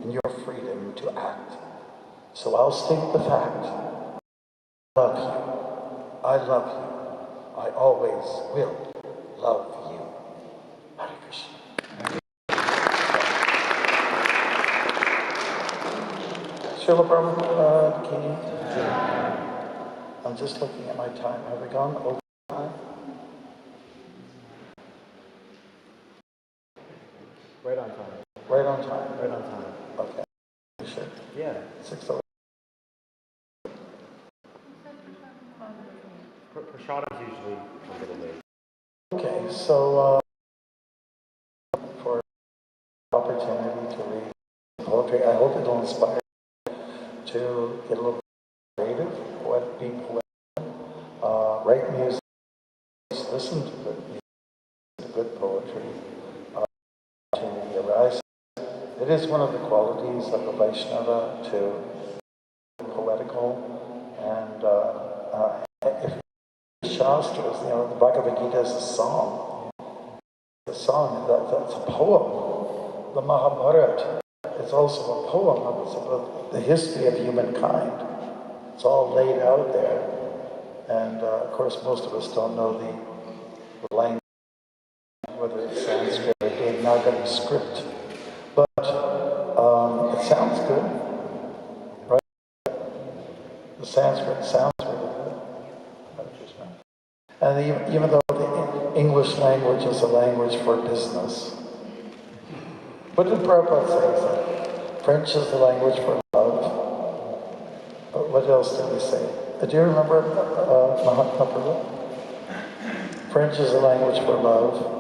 and your freedom to act. So I'll state the fact. I love you. I love you. I always will love you. Hare Krishna. Srila Prabhupada ki. I'm just looking at my time. Have we gone over time? Right on time. Right on time. Right on time. Okay. You sure? Yeah. 6:00. Prashada's usually a little late. Okay, so for opportunity to read poetry, I hope it'll inspire you to get a little creative, be poetic, write music, listen to good music, to good poetry. Opportunity arises. It It is one of the qualities of the Vaishnava to be poetical, and if Shastras, the Bhagavad Gita is a song. The song, that's a poem. The Mahabharata is also a poem. It's about the history of humankind. It's all laid out there. And of course, most of us don't know the language, whether it's Sanskrit or Devanagari script. But it sounds good, right? The Sanskrit sounds really good. And even though the English language is a language for business, what did Prabhupada say? French is the language for love. What else did he say? Do you remember Mahatma Prabhu? French is a language for love.